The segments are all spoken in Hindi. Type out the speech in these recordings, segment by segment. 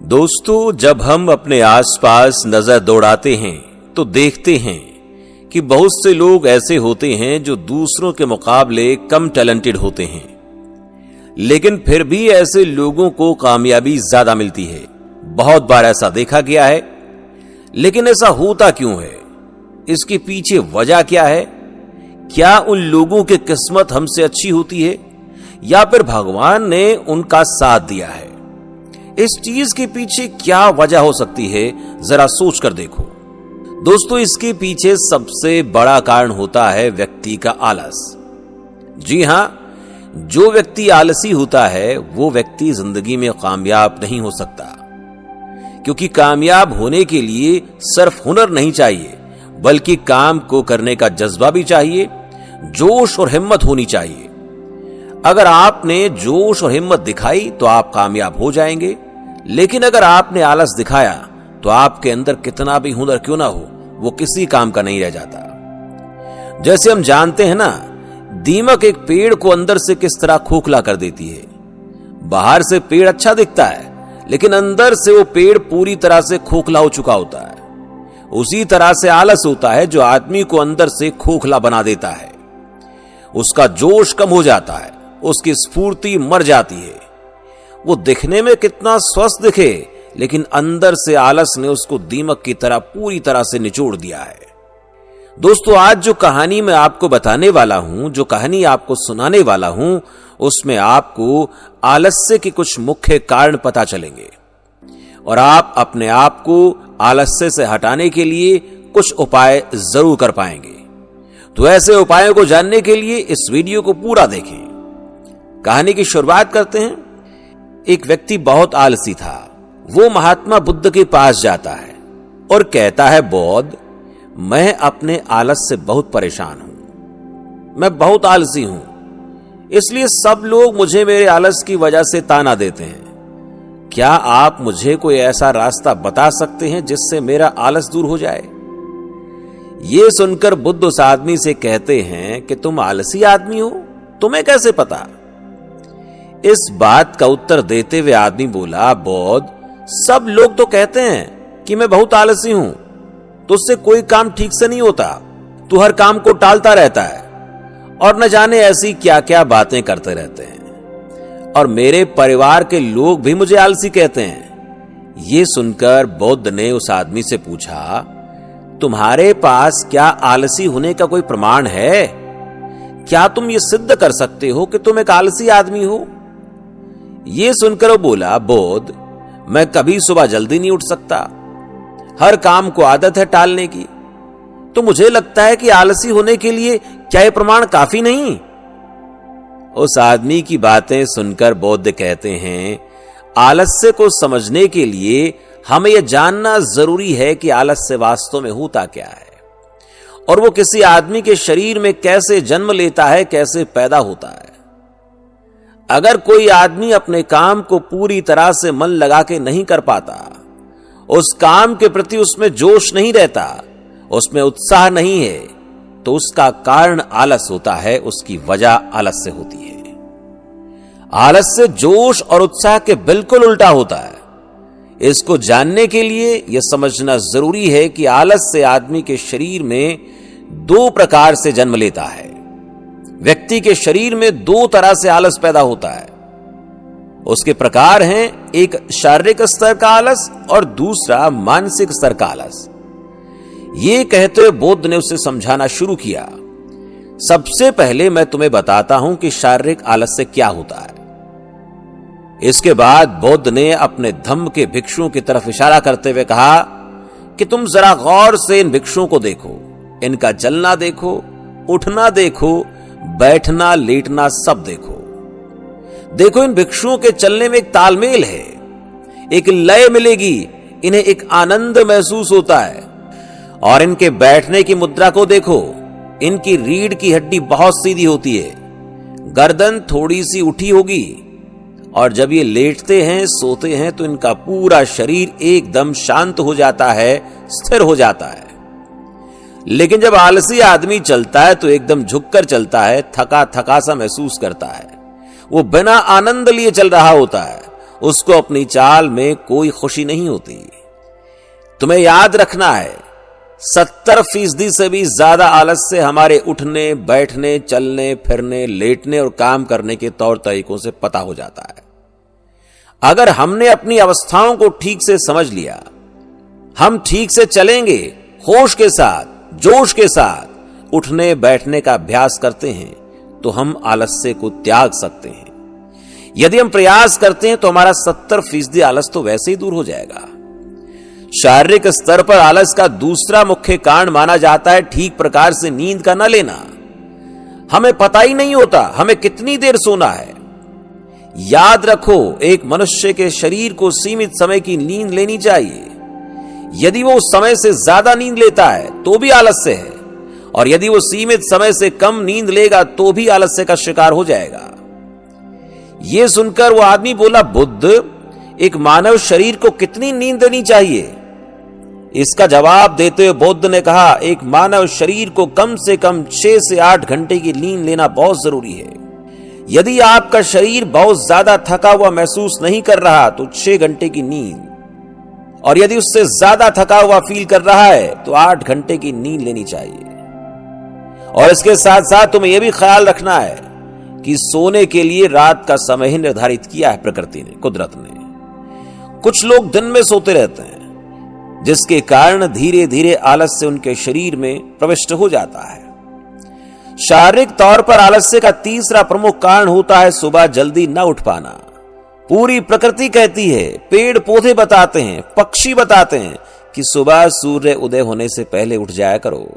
दोस्तों, जब हम अपने आसपास नजर दौड़ाते हैं तो देखते हैं कि बहुत से लोग ऐसे होते हैं जो दूसरों के मुकाबले कम टैलेंटेड होते हैं, लेकिन फिर भी ऐसे लोगों को कामयाबी ज्यादा मिलती है। बहुत बार ऐसा देखा गया है। लेकिन ऐसा होता क्यों है? इसके पीछे वजह क्या है? क्या उन लोगों की किस्मत हमसे अच्छी होती है या फिर भगवान ने उनका साथ दिया है? इस चीज के पीछे क्या वजह हो सकती है, जरा सोच कर देखो। दोस्तों, इसके पीछे सबसे बड़ा कारण होता है व्यक्ति का आलस। जी हां, जो व्यक्ति आलसी होता है वो व्यक्ति जिंदगी में कामयाब नहीं हो सकता, क्योंकि कामयाब होने के लिए सिर्फ हुनर नहीं चाहिए, बल्कि काम को करने का जज्बा भी चाहिए, जोश और हिम्मत होनी चाहिए। अगर आपने जोश और हिम्मत दिखाई तो आप कामयाब हो जाएंगे, लेकिन अगर आपने आलस दिखाया तो आपके अंदर कितना भी हुनर क्यों ना हो, वो किसी काम का नहीं रह जाता। जैसे हम जानते हैं ना, दीमक एक पेड़ को अंदर से किस तरह खोखला कर देती है। बाहर से पेड़ अच्छा दिखता है, लेकिन अंदर से वो पेड़ पूरी तरह से खोखला हो चुका होता है। उसी तरह से आलस होता है जो आदमी को अंदर से खोखला बना देता है। उसका जोश कम हो जाता है, उसकी स्फूर्ति मर जाती है। वो दिखने में कितना स्वस्थ दिखे, लेकिन अंदर से आलस ने उसको दीमक की तरह पूरी तरह से निचोड़ दिया है। दोस्तों, आज जो कहानी मैं आपको बताने वाला हूं, जो कहानी आपको सुनाने वाला हूं, उसमें आपको आलस्य के कुछ मुख्य कारण पता चलेंगे और आप अपने आप को आलस्य से हटाने के लिए कुछ उपाय जरूर कर पाएंगे। तो ऐसे उपायों को जानने के लिए इस वीडियो को पूरा देखें। कहानी की शुरुआत करते हैं। एक व्यक्ति बहुत आलसी था। वो महात्मा बुद्ध के पास जाता है और कहता है, बुद्ध, मैं अपने आलस से बहुत परेशान हूं। मैं बहुत आलसी हूं, इसलिए सब लोग मुझे मेरे आलस की वजह से ताना देते हैं। क्या आप मुझे कोई ऐसा रास्ता बता सकते हैं जिससे मेरा आलस दूर हो जाए? यह सुनकर बुद्ध उस आदमी से कहते हैं कि तुम आलसी आदमी हो, तुम्हें कैसे पता? इस बात का उत्तर देते हुए आदमी बोला, बुद्ध, सब लोग तो कहते हैं कि मैं बहुत आलसी हूं, तो उससे कोई काम ठीक से नहीं होता। तू हर काम को टालता रहता है और न जाने ऐसी क्या क्या बातें करते रहते हैं, और मेरे परिवार के लोग भी मुझे आलसी कहते हैं। यह सुनकर बुद्ध ने उस आदमी से पूछा, तुम्हारे पास क्या आलसी होने का कोई प्रमाण है? क्या तुम ये सिद्ध कर सकते हो कि तुम एक आलसी आदमी हो? यह सुनकर वो बोला, बुद्ध, मैं कभी सुबह जल्दी नहीं उठ सकता। हर काम को आदत है टालने की। तो मुझे लगता है कि आलसी होने के लिए क्या यह प्रमाण काफी नहीं? उस आदमी की बातें सुनकर बुद्ध कहते हैं, आलस्य को समझने के लिए हमें यह जानना जरूरी है कि आलस्य वास्तव में होता क्या है और वो किसी आदमी के शरीर में कैसे जन्म लेता है, कैसे पैदा होता है। अगर कोई आदमी अपने काम को पूरी तरह से मन लगा के नहीं कर पाता, उस काम के प्रति उसमें जोश नहीं रहता, उसमें उत्साह नहीं है, तो उसका कारण आलस होता है, उसकी वजह आलस्य होती है। आलस्य जोश और उत्साह के बिल्कुल उल्टा होता है। इसको जानने के लिए यह समझना जरूरी है कि आलस्य आदमी के शरीर में दो प्रकार से जन्म लेता है। व्यक्ति के शरीर में दो तरह से आलस पैदा होता है। उसके प्रकार हैं, एक शारीरिक स्तर का आलस और दूसरा मानसिक स्तर का आलस। ये कहते हुए बुद्ध ने उसे समझाना शुरू किया। सबसे पहले मैं तुम्हें बताता हूं कि शारीरिक आलस्य क्या होता है। इसके बाद बुद्ध ने अपने धम्म के भिक्षुओं की तरफ इशारा करते हुए कहा कि तुम जरा गौर से इन भिक्षुओं को देखो, इनका चलना देखो, उठना देखो, बैठना, लेटना सब देखो। देखो, इन भिक्षुओं के चलने में एक तालमेल है, एक लय मिलेगी, इन्हें एक आनंद महसूस होता है। और इनके बैठने की मुद्रा को देखो, इनकी रीढ़ की हड्डी बहुत सीधी होती है, गर्दन थोड़ी सी उठी होगी, और जब ये लेटते हैं, सोते हैं, तो इनका पूरा शरीर एकदम शांत हो जाता है, स्थिर हो जाता है। लेकिन जब आलसी आदमी चलता है तो एकदम झुककर चलता है, थका थका सा महसूस करता है। वो बिना आनंद लिए चल रहा होता है उसको अपनी चाल में कोई खुशी नहीं होती। तुम्हें याद रखना है, 70% से भी ज्यादा आलस्य हमारे उठने, बैठने, चलने फिरने, लेटने और काम करने के तौर तरीकों से पता हो जाता है। अगर हमने अपनी अवस्थाओं को ठीक से समझ लिया, हम ठीक से चलेंगे, होश के साथ, जोश के साथ उठने बैठने का अभ्यास करते हैं तो हम आलस्य को त्याग सकते हैं। यदि हम प्रयास करते हैं तो हमारा 70% आलस तो वैसे ही दूर हो जाएगा। शारीरिक स्तर पर आलस का दूसरा मुख्य कारण माना जाता है ठीक प्रकार से नींद का न लेना। हमें पता ही नहीं होता हमें कितनी देर सोना है। याद रखो, एक मनुष्य के शरीर को सीमित समय की नींद लेनी चाहिए। यदि वो उस समय से ज्यादा नींद लेता है तो भी आलस्य है, और यदि वो सीमित समय से कम नींद लेगा तो भी आलस्य का शिकार हो जाएगा। यह सुनकर वो आदमी बोला, बुद्ध, एक मानव शरीर को कितनी नींद देनी चाहिए? इसका जवाब देते हुए बुद्ध ने कहा, एक मानव शरीर को कम से कम 6 से 8 घंटे की नींद लेना बहुत जरूरी है। यदि आपका शरीर बहुत ज्यादा थका हुआ महसूस नहीं कर रहा तो 6 घंटे की नींद, और यदि उससे ज्यादा थका हुआ फील कर रहा है तो 8 घंटे की नींद लेनी चाहिए। और इसके साथ साथ तुम्हें यह भी ख्याल रखना है कि सोने के लिए रात का समय ही निर्धारित किया है प्रकृति ने, कुदरत ने। कुछ लोग दिन में सोते रहते हैं, जिसके कारण धीरे धीरे आलस्य उनके शरीर में प्रविष्ट हो जाता है। शारीरिक तौर पर आलस्य का तीसरा प्रमुख कारण होता है सुबह जल्दी न उठ पाना। पूरी प्रकृति कहती है, पेड़ पौधे बताते हैं, पक्षी बताते हैं कि सुबह सूर्य उदय होने से पहले उठ जाया करो।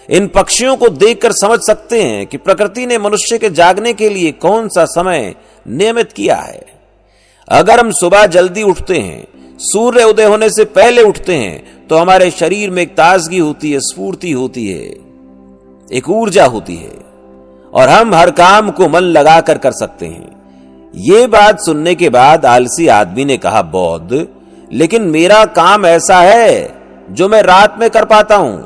इन पक्षियों को देखकर समझ सकते हैं कि प्रकृति ने मनुष्य के जागने के लिए कौन सा समय नियमित किया है। अगर हम सुबह जल्दी उठते हैं, सूर्य उदय होने से पहले उठते हैं, तो हमारे शरीर में एक ताजगी होती है, स्फूर्ति होती है, एक ऊर्जा होती है, और हम हर काम को मन लगाकर कर सकते हैं। ये बात सुनने के बाद आलसी आदमी ने कहा, बौद्ध, लेकिन मेरा काम ऐसा है जो मैं रात में कर पाता हूं,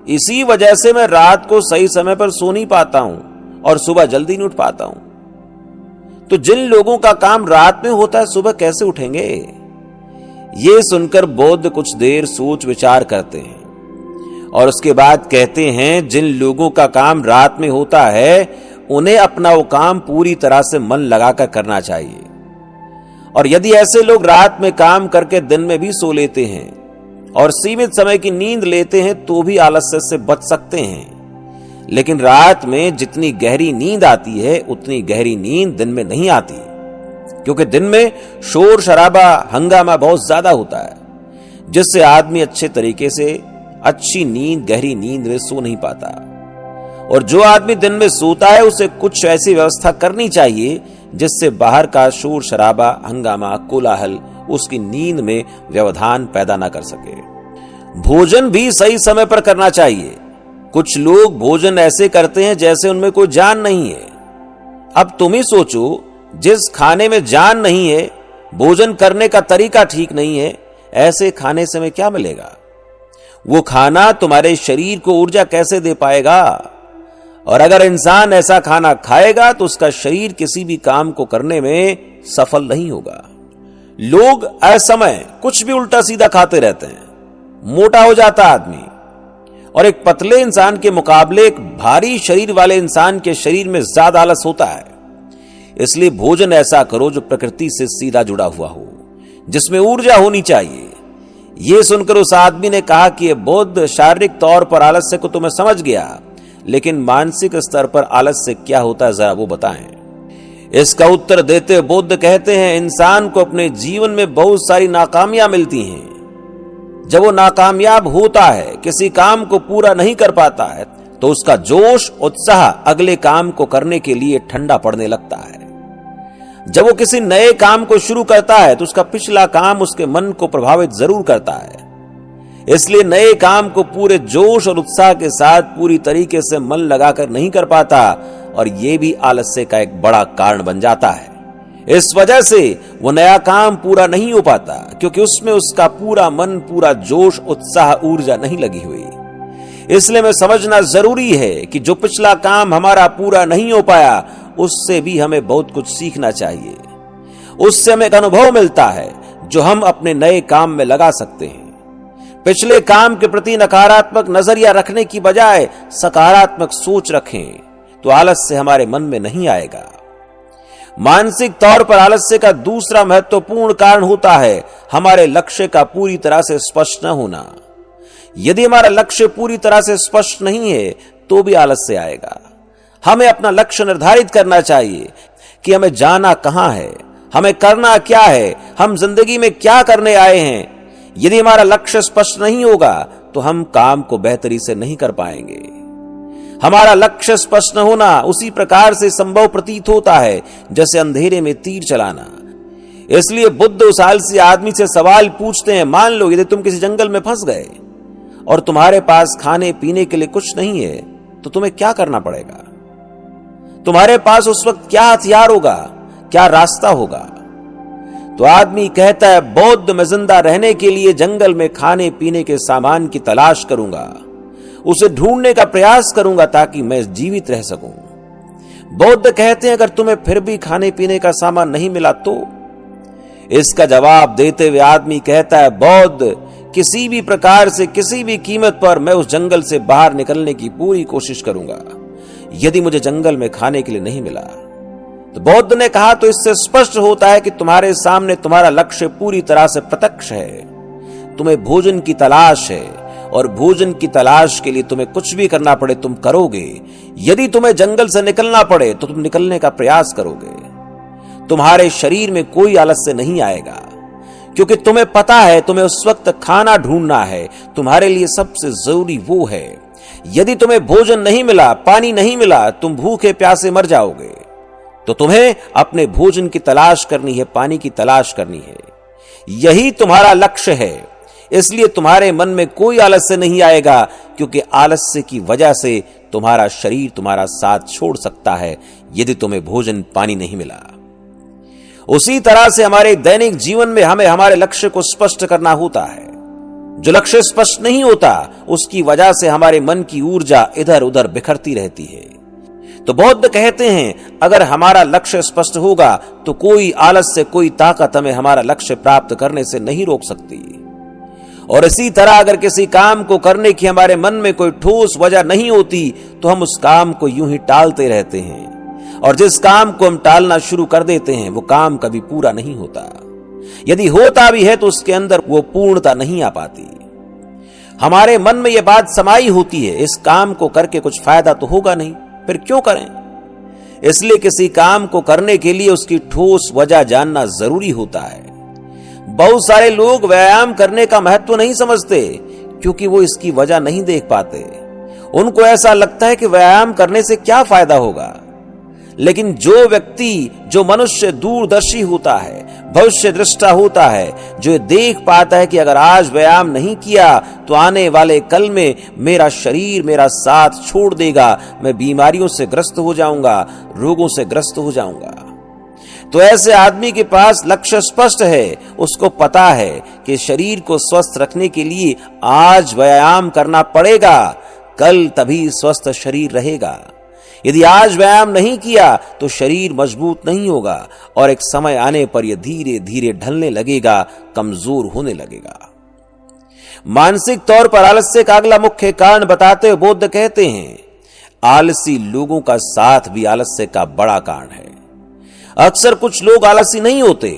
इसी वजह से मैं रात को सही समय पर सो नहीं पाता हूं और सुबह जल्दी नहीं उठ पाता हूं। तो जिन लोगों का काम रात में होता है, सुबह कैसे उठेंगे? ये सुनकर बौद्ध कुछ देर सोच विचार करते हैं और उसके बाद कहते हैं, जिन लोगों का काम रात में होता है उन्हें अपना वो काम पूरी तरह से मन लगाकर करना चाहिए। और यदि ऐसे लोग रात में काम करके दिन में भी सो लेते हैं और सीमित समय की नींद लेते हैं तो भी आलस्य से बच सकते हैं। लेकिन रात में जितनी गहरी नींद आती है उतनी गहरी नींद दिन में नहीं आती, क्योंकि दिन में शोर शराबा हंगामा बहुत ज्यादा होता है, जिससे आदमी अच्छे तरीके से अच्छी नींद, गहरी नींद में सो नहीं पाता। और जो आदमी दिन में सोता है उसे कुछ ऐसी व्यवस्था करनी चाहिए जिससे बाहर का शोर शराबा, हंगामा, कोलाहल उसकी नींद में व्यवधान पैदा ना कर सके। भोजन भी सही समय पर करना चाहिए। कुछ लोग भोजन ऐसे करते हैं जैसे उनमें कोई जान नहीं है। अब तुम ही सोचो, जिस खाने में जान नहीं है, भोजन करने का तरीका ठीक नहीं है, ऐसे खाने से हमें क्या मिलेगा? वो खाना तुम्हारे शरीर को ऊर्जा कैसे दे पाएगा? और अगर इंसान ऐसा खाना खाएगा तो उसका शरीर किसी भी काम को करने में सफल नहीं होगा। लोग असमय कुछ भी उल्टा सीधा खाते रहते हैं, मोटा हो जाता आदमी, और एक पतले इंसान के मुकाबले एक भारी शरीर वाले इंसान के शरीर में ज्यादा आलस होता है। इसलिए भोजन ऐसा करो जो प्रकृति से सीधा जुड़ा हुआ हो, जिसमें ऊर्जा होनी चाहिए। यह सुनकर उस आदमी ने कहा कि यह बौद्ध, शारीरिक तौर पर आलस्य को तो मैं समझ गया, लेकिन मानसिक स्तर पर आलस्य क्या होता है जरा वो बताएं। इसका उत्तर देते बुद्ध कहते हैं, इंसान को अपने जीवन में बहुत सारी नाकामियां मिलती हैं। जब वो नाकामयाब होता है, किसी काम को पूरा नहीं कर पाता है, तो उसका जोश, उत्साह अगले काम को करने के लिए ठंडा पड़ने लगता है। जब वो किसी नए काम को शुरू करता है तो उसका पिछला काम उसके मन को प्रभावित जरूर करता है। इसलिए नए काम को पूरे जोश और उत्साह के साथ पूरी तरीके से मन लगाकर नहीं कर पाता, और यह भी आलस्य का एक बड़ा कारण बन जाता है। इस वजह से वो नया काम पूरा नहीं हो पाता, क्योंकि उसमें उसका पूरा मन, पूरा जोश, उत्साह, ऊर्जा नहीं लगी हुई। इसलिए में समझना जरूरी है कि जो पिछला काम हमारा पूरा नहीं हो पाया, उससे भी हमें बहुत कुछ सीखना चाहिए। उससे हमें एक अनुभव मिलता है जो हम अपने नए काम में लगा सकते हैं। पिछले काम के प्रति नकारात्मक नजरिया रखने की बजाय सकारात्मक सोच रखें तो आलस्य हमारे मन में नहीं आएगा। मानसिक तौर पर आलस्य का दूसरा महत्वपूर्ण कारण होता है हमारे लक्ष्य का पूरी तरह से स्पष्ट न होना। यदि हमारा लक्ष्य पूरी तरह से स्पष्ट नहीं है तो भी आलस्य आएगा। हमें अपना लक्ष्य निर्धारित करना चाहिए कि हमें जाना कहां है, हमें करना क्या है, हम जिंदगी में क्या करने आए हैं। यदि हमारा लक्ष्य स्पष्ट नहीं होगा तो हम काम को बेहतरी से नहीं कर पाएंगे। हमारा लक्ष्य स्पष्ट न होना उसी प्रकार से संभव प्रतीत होता है जैसे अंधेरे में तीर चलाना। इसलिए बुद्ध उस आलसी आदमी से सवाल पूछते हैं, मान लो यदि तुम किसी जंगल में फंस गए और तुम्हारे पास खाने पीने के लिए कुछ नहीं है तो तुम्हें क्या करना पड़ेगा? तुम्हारे पास उस वक्त क्या हथियार होगा, क्या रास्ता होगा? तो आदमी कहता है, बौद्ध में जिंदा रहने के लिए जंगल में खाने पीने के सामान की तलाश करूंगा, उसे ढूंढने का प्रयास करूंगा ताकि मैं जीवित रह सकूं। बौद्ध कहते हैं, अगर तुम्हें फिर भी खाने पीने का सामान नहीं मिला तो? इसका जवाब देते हुए आदमी कहता है, बौद्ध, किसी भी प्रकार से किसी भी कीमत पर मैं उस जंगल से बाहर निकलने की पूरी कोशिश करूंगा यदि मुझे जंगल में खाने के लिए नहीं मिला। तो बौद्ध ने कहा, तो इससे स्पष्ट होता है कि तुम्हारे सामने तुम्हारा लक्ष्य पूरी तरह से प्रत्यक्ष है। तुम्हें भोजन की तलाश है और भोजन की तलाश के लिए तुम्हें कुछ भी करना पड़े तुम करोगे। यदि तुम्हें जंगल से निकलना पड़े तो तुम निकलने का प्रयास करोगे। तुम्हारे शरीर में कोई आलस्य नहीं आएगा क्योंकि तुम्हें पता है तुम्हें उस वक्त खाना ढूंढना है। तुम्हारे लिए सबसे जरूरी वो है। यदि तुम्हें भोजन नहीं मिला, पानी नहीं मिला, तुम भूखे प्यासे मर जाओगे। तो तुम्हें अपने भोजन की तलाश करनी है, पानी की तलाश करनी है। यही तुम्हारा लक्ष्य है। इसलिए तुम्हारे मन में कोई आलस्य नहीं आएगा क्योंकि आलस्य की वजह से तुम्हारा शरीर तुम्हारा साथ छोड़ सकता है यदि तुम्हें भोजन पानी नहीं मिला। उसी तरह से हमारे दैनिक जीवन में हमें हमारे लक्ष्य को स्पष्ट करना होता है। जो लक्ष्य स्पष्ट नहीं होता उसकी वजह से हमारे मन की ऊर्जा इधर उधर बिखरती रहती है। तो बौद्ध कहते हैं, अगर हमारा लक्ष्य स्पष्ट होगा तो कोई आलस्य, कोई ताकत हमें हमारा लक्ष्य प्राप्त करने से नहीं रोक सकती। और इसी तरह अगर किसी काम को करने की हमारे मन में कोई ठोस वजह नहीं होती तो हम उस काम को यूं ही टालते रहते हैं। और जिस काम को हम टालना शुरू कर देते हैं वो काम कभी पूरा नहीं होता। यदि होता भी है तो उसके अंदर वो पूर्णता नहीं आ पाती। हमारे मन में यह बात समाई होती है, इस काम को करके कुछ फायदा तो होगा नहीं, फिर क्यों करें? इसलिए किसी काम को करने के लिए उसकी ठोस वजह जानना जरूरी होता है। बहुत सारे लोग व्यायाम करने का महत्व नहीं समझते क्योंकि वो इसकी वजह नहीं देख पाते। उनको ऐसा लगता है कि व्यायाम करने से क्या फायदा होगा। लेकिन जो व्यक्ति, जो मनुष्य दूरदर्शी होता है, भविष्य दृष्टा होता है, जो देख पाता है कि अगर आज व्यायाम नहीं किया तो आने वाले कल में मेरा शरीर मेरा साथ छोड़ देगा, मैं बीमारियों से ग्रस्त हो जाऊंगा, रोगों से ग्रस्त हो जाऊंगा। तो ऐसे आदमी के पास लक्ष्य स्पष्ट है। उसको पता है कि शरीर को स्वस्थ रखने के लिए आज व्यायाम करना पड़ेगा, कल तभी स्वस्थ शरीर रहेगा। यदि आज व्यायाम नहीं किया तो शरीर मजबूत नहीं होगा और एक समय आने पर यह धीरे धीरे ढलने लगेगा, कमजोर होने लगेगा। मानसिक तौर पर आलस्य का अगला मुख्य कारण बताते हुए बुद्ध कहते हैं, आलसी लोगों का साथ भी आलस्य का बड़ा कारण है। अक्सर कुछ लोग आलसी नहीं होते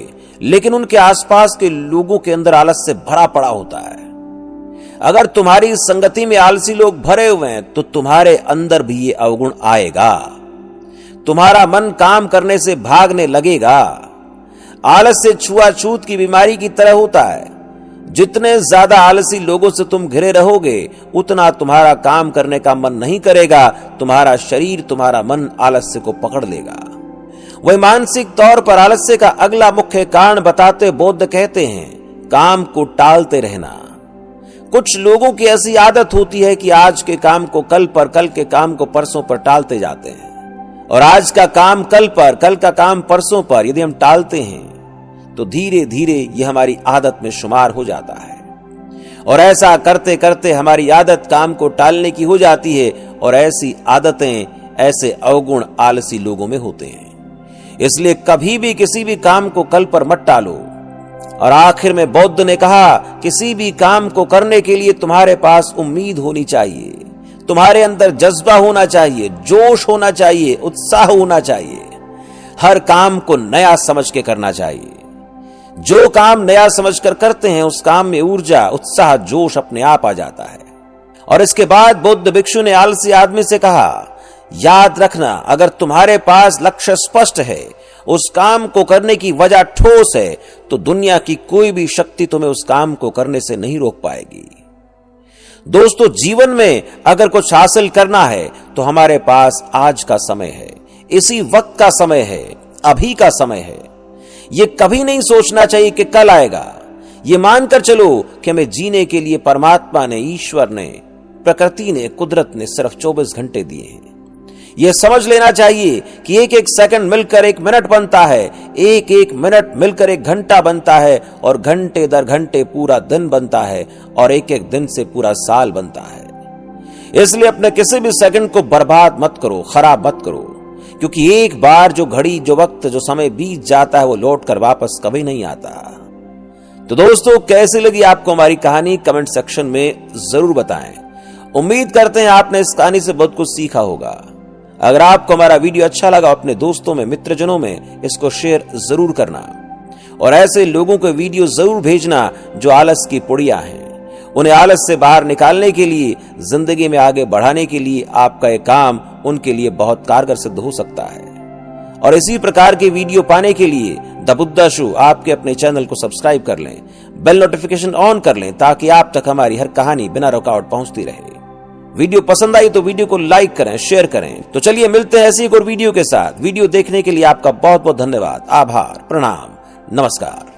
लेकिन उनके आसपास के लोगों के अंदर आलस्य भरा पड़ा होता है। अगर तुम्हारी संगति में आलसी लोग भरे हुए हैं तो तुम्हारे अंदर भी ये अवगुण आएगा। तुम्हारा मन काम करने से भागने लगेगा। आलस्य छुआछूत की बीमारी की तरह होता है। जितने ज्यादा आलसी लोगों से तुम घिरे रहोगे उतना तुम्हारा काम करने का मन नहीं करेगा। तुम्हारा शरीर, तुम्हारा मन आलस्य को पकड़ लेगा। वही मानसिक तौर पर आलस्य का अगला मुख्य कारण बताते बुद्ध कहते हैं, काम को टालते रहना। कुछ लोगों की ऐसी आदत होती है कि आज के काम को कल पर, कल के काम को परसों पर टालते जाते हैं। और आज का काम कल पर, कल का काम परसों पर यदि हम टालते हैं तो धीरे धीरे यह हमारी आदत में शुमार हो जाता है। और ऐसा करते करते हमारी आदत काम को टालने की हो जाती है और ऐसी आदतें, ऐसे अवगुण आलसी लोगों में होते हैं। इसलिए कभी भी किसी भी काम को कल पर मत टालो। और आखिर में बौद्ध ने कहा, किसी भी काम को करने के लिए तुम्हारे पास उम्मीद होनी चाहिए, तुम्हारे अंदर जज्बा होना चाहिए, जोश होना चाहिए, उत्साह होना चाहिए। हर काम को नया समझ के करना चाहिए। जो काम नया समझकर करते हैं उस काम में ऊर्जा, उत्साह, जोश अपने आप आ जाता है। और इसके बाद बुद्ध भिक्षु ने आलसी आदमी से कहा, याद रखना, अगर तुम्हारे पास लक्ष्य स्पष्ट है, उस काम को करने की वजह ठोस है, तो दुनिया की कोई भी शक्ति तुम्हें उस काम को करने से नहीं रोक पाएगी। दोस्तों, जीवन में अगर कुछ हासिल करना है तो हमारे पास आज का समय है, इसी वक्त का समय है, अभी का समय है। ये कभी नहीं सोचना चाहिए कि कल आएगा। ये मानकर चलो कि हमें जीने के लिए परमात्मा ने, ईश्वर ने, प्रकृति ने, कुदरत ने सिर्फ 24 घंटे दिए हैं। यह समझ लेना चाहिए कि एक एक सेकंड मिलकर एक मिनट बनता है, एक एक मिनट मिलकर एक घंटा बनता है, और घंटे दर घंटे पूरा दिन बनता है, और एक एक दिन से पूरा साल बनता है। इसलिए अपने किसी भी सेकंड को बर्बाद मत करो, खराब मत करो, क्योंकि एक बार जो घड़ी, जो वक्त, जो समय बीत जाता है वो लौट कर वापस कभी नहीं आता। तो दोस्तों, कैसी लगी आपको हमारी कहानी, कमेंट सेक्शन में जरूर बताएं। उम्मीद करते हैं आपने इस कहानी से बहुत कुछ सीखा होगा। अगर आपको हमारा वीडियो अच्छा लगा, अपने दोस्तों में, मित्रजनों में इसको शेयर जरूर करना, और ऐसे लोगों को वीडियो जरूर भेजना जो आलस की पुड़िया हैं। उन्हें आलस से बाहर निकालने के लिए, जिंदगी में आगे बढ़ाने के लिए आपका यह काम उनके लिए बहुत कारगर सिद्ध हो सकता है। और इसी प्रकार के वीडियो पाने के लिए द बुद्धा शो आपके अपने चैनल को सब्सक्राइब कर लें, बेल नोटिफिकेशन ऑन कर लें, ताकि आप तक हमारी हर कहानी बिना रुकावट पहुंचती रहे। वीडियो पसंद आई तो वीडियो को लाइक करें, शेयर करें। तो चलिए मिलते हैं ऐसी एक और वीडियो के साथ। वीडियो देखने के लिए आपका बहुत बहुत धन्यवाद, आभार, प्रणाम, नमस्कार।